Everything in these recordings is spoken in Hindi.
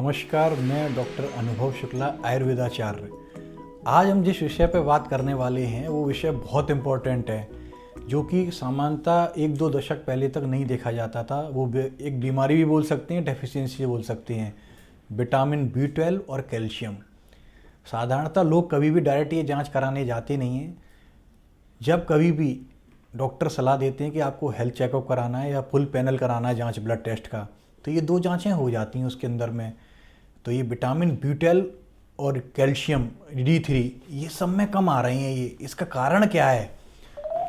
नमस्कार, मैं डॉक्टर अनुभव शुक्ला, आयुर्वेदाचार्य। आज हम जिस विषय पर बात करने वाले हैं वो विषय बहुत इम्पोर्टेंट है, जो कि सामान्यतः 1-2 दशक पहले तक नहीं देखा जाता था। वो एक बीमारी भी बोल सकते हैं, डेफिशिएंसी बोल सकते हैं। विटामिन B12 और कैल्शियम। साधारणतः लोग कभी भी डायरेक्ट ये जांच कराने जाते नहीं हैं। जब कभी भी डॉक्टर सलाह देते हैं कि आपको हेल्थ चेकअप कराना है या फुल पैनल कराना है जांच ब्लड टेस्ट का, तो ये 2 जांचें हो जाती हैं उसके अंदर में। तो ये विटामिन B12 और कैल्शियम D3 ये सब में कम आ रहे हैं। ये इसका कारण क्या है?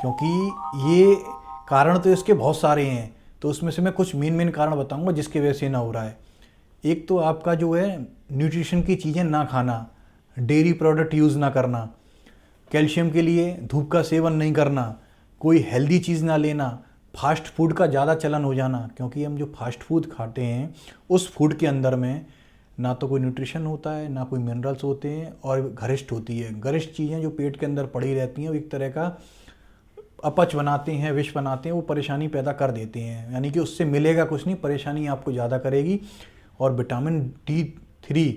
क्योंकि ये कारण तो इसके बहुत सारे हैं, तो उसमें से मैं कुछ मेन कारण बताऊंगा जिसकी वजह से ना हो रहा है। एक तो आपका जो है न्यूट्रिशन की चीज़ें ना खाना, डेयरी प्रोडक्ट यूज़ ना करना, कैल्शियम के लिए धूप का सेवन नहीं करना, कोई हेल्दी चीज़ ना लेना, फास्ट फूड का ज़्यादा चलन हो जाना। क्योंकि हम जो फास्ट फूड खाते हैं उस फूड के अंदर में ना तो कोई न्यूट्रिशन होता है, ना कोई मिनरल्स होते हैं और गरिष्ठ होती है। गरिष्ठ चीज़ें जो पेट के अंदर पड़ी रहती हैं वो एक तरह का अपच बनाते हैं, विष बनाते हैं, वो परेशानी पैदा कर देते हैं। यानी कि उससे मिलेगा कुछ नहीं, परेशानी आपको ज़्यादा करेगी। और विटामिन D3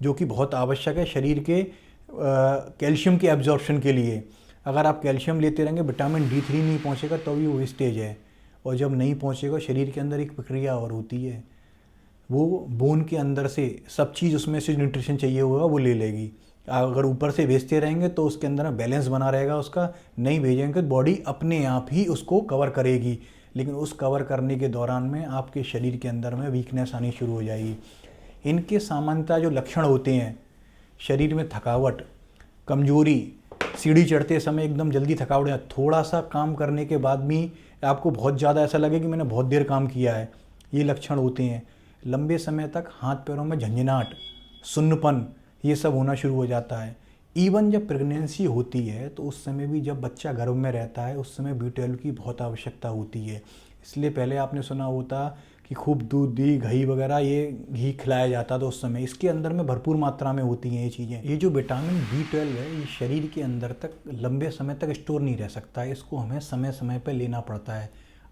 जो कि बहुत आवश्यक है शरीर के कैल्शियम के एब्जॉर्प्शन के लिए। अगर आप कैल्शियम लेते रहेंगे, विटामिन D3 नहीं पहुंचेगा तो भी वो वेस्टेज है। और जब नहीं पहुंचेगा, शरीर के अंदर एक प्रक्रिया और होती है, वो बोन के अंदर से सब चीज़ उसमें से न्यूट्रिशन चाहिए होगा वो ले लेगी। अगर ऊपर से भेजते रहेंगे तो उसके अंदर बैलेंस बना रहेगा उसका। नहीं भेजेंगे तो बॉडी अपने आप ही उसको कवर करेगी, लेकिन उस कवर करने के दौरान में आपके शरीर के अंदर में वीकनेस आनी शुरू हो जाएगी। इनके सामान्यतः जो लक्षण होते हैं, शरीर में थकावट, कमजोरी, सीढ़ी चढ़ते समय एकदम जल्दी थकावट, या थोड़ा सा काम करने के बाद भी आपको बहुत ज़्यादा ऐसा लगे कि मैंने बहुत देर काम किया है, ये लक्षण होते हैं। लंबे समय तक हाथ पैरों में झंझनाहट, सुन्नपन, ये सब होना शुरू हो जाता है। इवन जब प्रेगनेंसी होती है तो उस समय भी, जब बच्चा गर्भ में रहता है, उस समय B12 की बहुत आवश्यकता होती है। इसलिए पहले आपने सुना होता कि खूब दूध, घी, घी वगैरह, ये घी खिलाया जाता था उस समय। इसके अंदर में भरपूर मात्रा में होती हैं ये चीज़ें। ये जो विटामिन B12 है, ये शरीर के अंदर तक लंबे समय तक स्टोर नहीं रह सकता है। इसको हमें समय समय पर लेना पड़ता है।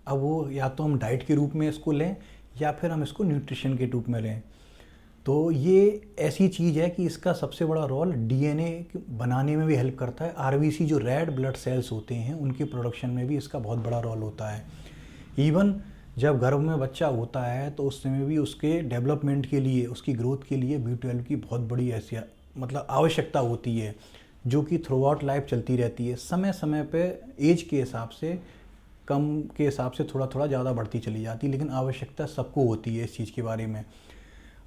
अब वो या तो हम डाइट के रूप में इसको लें या फिर हम इसको न्यूट्रिशन के रूप में लें। तो ये ऐसी चीज़ है कि इसका सबसे बड़ा रोल DNA बनाने में भी हेल्प करता है। RBC जो रेड ब्लड सेल्स होते हैं उनके प्रोडक्शन में भी इसका बहुत बड़ा रोल होता है। इवन जब गर्भ में बच्चा होता है तो उस समय भी उसके डेवलपमेंट के लिए, उसकी ग्रोथ के लिए B12 की बहुत बड़ी आवश्यकता होती है, जो कि थ्रू आउट लाइफ चलती रहती है। समय समय पे एज के हिसाब से, कम के हिसाब से थोड़ा थोड़ा ज़्यादा बढ़ती चली जाती है, लेकिन आवश्यकता सबको होती है इस चीज़ के बारे में।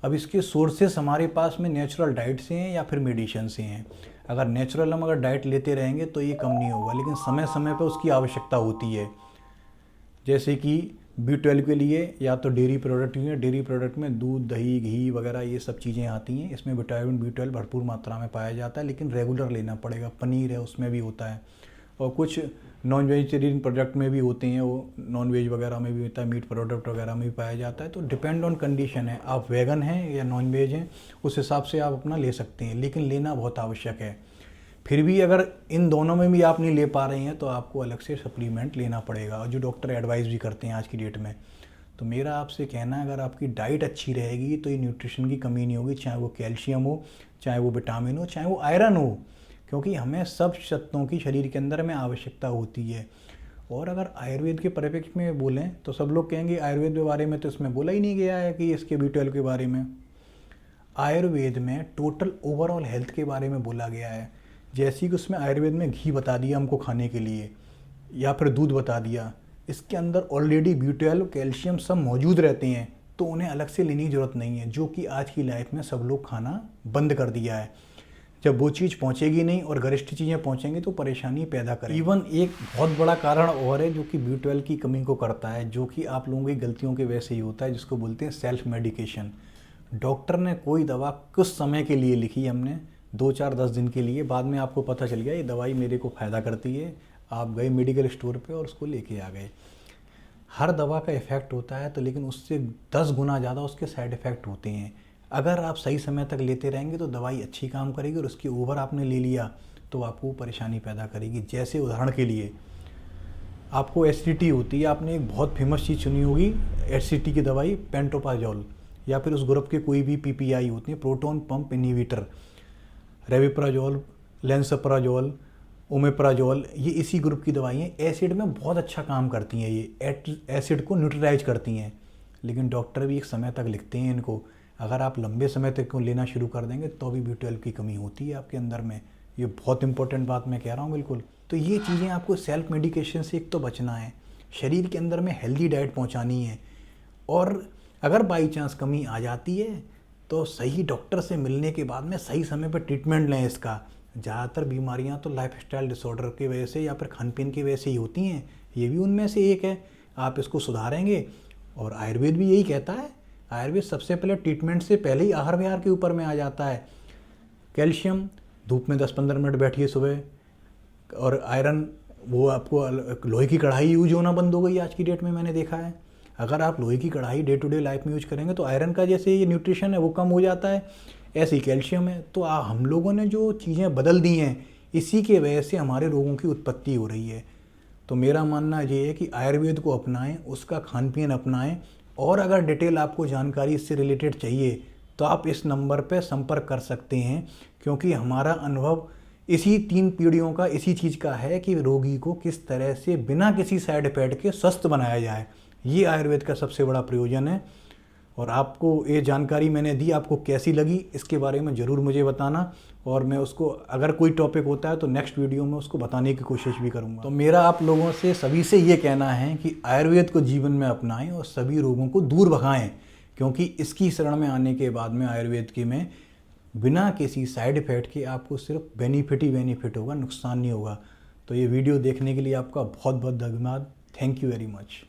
अब इसके सोर्सेस हमारे पास में नेचुरल डाइट से हैं या फिर मेडिसिन से हैं। अगर नेचुरल हम अगर डाइट लेते रहेंगे तो ये कम नहीं होगा, लेकिन समय समय पर उसकी आवश्यकता होती है। जैसे कि B12 के लिए या तो डेयरी प्रोडक्ट हैं, डेयरी प्रोडक्ट में दूध, दही, घी वगैरह ये सब चीज़ें आती हैं। इसमें विटामिन B12 भरपूर मात्रा में पाया जाता है, लेकिन रेगुलर लेना पड़ेगा। पनीर है, उसमें भी होता है, और कुछ नॉन वेजिटेरियन प्रोडक्ट में भी होते हैं, वो नॉन वेज वगैरह में भी होता है, मीट प्रोडक्ट वगैरह में भी पाया जाता है। तो डिपेंड ऑन कंडीशन है, आप वेगन हैं या नॉन वेज हैं, उस हिसाब से आप अपना ले सकते हैं, लेकिन लेना बहुत आवश्यक है। फिर भी अगर इन दोनों में भी आप नहीं ले पा रहे हैं तो आपको अलग से सप्लीमेंट लेना पड़ेगा, और जो डॉक्टर एडवाइस भी करते हैं आज की डेट में। तो मेरा आपसे कहना है, अगर आपकी डाइट अच्छी रहेगी तो ये न्यूट्रिशन की कमी नहीं होगी, चाहे वो कैल्शियम हो, चाहे वो विटामिन हो, चाहे वो आयरन हो, क्योंकि हमें सब तत्वों की शरीर के अंदर में आवश्यकता होती है। और अगर आयुर्वेद के परिप्रेक्ष्य में बोलें तो सब लोग कहेंगे आयुर्वेद के बारे में तो इसमें बोला ही नहीं गया है कि इसके B12 के बारे में। आयुर्वेद में टोटल ओवरऑल हेल्थ के बारे में बोला गया है। जैसे कि उसमें आयुर्वेद में घी बता दिया हमको खाने के लिए, या फिर दूध बता दिया, इसके अंदर ऑलरेडी B12, कैल्शियम सब मौजूद रहते हैं, तो उन्हें अलग से लेने की ज़रूरत नहीं है, जो कि आज की लाइफ में सब लोग खाना बंद कर दिया है। जब वो चीज़ पहुंचेगी नहीं और गरिष्ठ चीज़ें पहुंचेंगी तो परेशानी पैदा करेगी। इवन एक बहुत बड़ा कारण और है जो कि B12 की कमी को करता है, जो कि आप लोगों की गलतियों के वजह से ही होता है, जिसको बोलते हैं सेल्फ मेडिकेशन। डॉक्टर ने कोई दवा कुछ समय के लिए लिखी, हमने 2-4-10 दिन के लिए, बाद में आपको पता चल गया ये दवाई मेरे को फ़ायदा करती है, आप गए मेडिकल स्टोर पे और उसको लेके आ गए। हर दवा का इफ़ेक्ट होता है, तो लेकिन उससे 10 गुना ज़्यादा उसके साइड इफ़ेक्ट होते हैं। अगर आप सही समय तक लेते रहेंगे तो दवाई अच्छी काम करेगी, और उसके ओवर आपने ले लिया तो आपको परेशानी पैदा करेगी। जैसे उदाहरण के लिए आपको एसिडिटी होती है, आपने एक बहुत फेमस चीज़ सुनी होगी एसिडिटी की दवाई पेंटोपाजोल। या फिर उस ग्रुप के कोई भी पीपीआई होती हैं, प्रोटॉन पंप इनहिबिटर, रेविप्राजोल, लेंसप्राजोल, ओमेप्राजोल, ये इसी ग्रुप की दवाइयाँ एसिड में बहुत अच्छा काम करती हैं। ये एसिड को न्यूट्रलाइज करती हैं। लेकिन डॉक्टर भी एक समय तक लिखते हैं इनको। अगर आप लंबे समय तक को लेना शुरू कर देंगे तो भी B12 की कमी होती है आपके अंदर में। ये बहुत इंपॉर्टेंट बात मैं कह रहा हूँ बिल्कुल। तो ये चीज़ें आपको सेल्फ मेडिकेशन से एक तो बचना है, शरीर के अंदर में हेल्दी डाइट पहुँचानी है, और अगर बाई चांस कमी आ जाती है तो सही डॉक्टर से मिलने के बाद में सही समय पर ट्रीटमेंट लें इसका। ज़्यादातर बीमारियां तो लाइफस्टाइल डिसऑर्डर की वजह से या फिर खान पीन की वजह से ही होती हैं, ये भी उनमें से एक है। आप इसको सुधारेंगे, और आयुर्वेद भी यही कहता है। आयुर्वेद सबसे पहले ट्रीटमेंट से पहले ही आहार विहार के ऊपर में आ जाता है। कैल्शियम, धूप में 10-15 मिनट बैठिए सुबह। और आयरन, वो आपको लोहे की कढ़ाई यूज होना बंद हो गई आज की डेट में, मैंने देखा है। अगर आप लोहे की कढ़ाई डे टू डे लाइफ में यूज करेंगे तो आयरन का जैसे ये न्यूट्रिशन है वो कम हो जाता है, ऐसे ही कैल्शियम है। तो हम लोगों ने जो चीज़ें बदल दी हैं, इसी के वजह से हमारे रोगों की उत्पत्ति हो रही है। तो मेरा मानना ये है कि आयुर्वेद को अपनाएं, उसका खान पीन अपनाएं, और अगर डिटेल आपको जानकारी इससे रिलेटेड चाहिए तो आप इस नंबर पर संपर्क कर सकते हैं, क्योंकि हमारा अनुभव इसी 3 पीढ़ियों का इसी चीज़ का है कि रोगी को किस तरह से बिना किसी साइड इफेक्ट के स्वस्थ बनाया जाए। ये आयुर्वेद का सबसे बड़ा प्रयोजन है। और आपको ये जानकारी मैंने दी, आपको कैसी लगी इसके बारे में ज़रूर मुझे बताना, और मैं उसको, अगर कोई टॉपिक होता है तो नेक्स्ट वीडियो में उसको बताने की कोशिश भी करूँगा। तो मेरा आप लोगों से सभी से ये कहना है कि आयुर्वेद को जीवन में अपनाएं और सभी रोगों को दूर भगाएं, क्योंकि इसकी शरण में आने के बाद में आयुर्वेद के में बिना किसी साइड इफ़ेक्ट के आपको सिर्फ बेनिफिट ही बेनिफिट होगा, नुकसान नहीं होगा। तो ये वीडियो देखने के लिए आपका बहुत बहुत धन्यवाद। Thank you very much.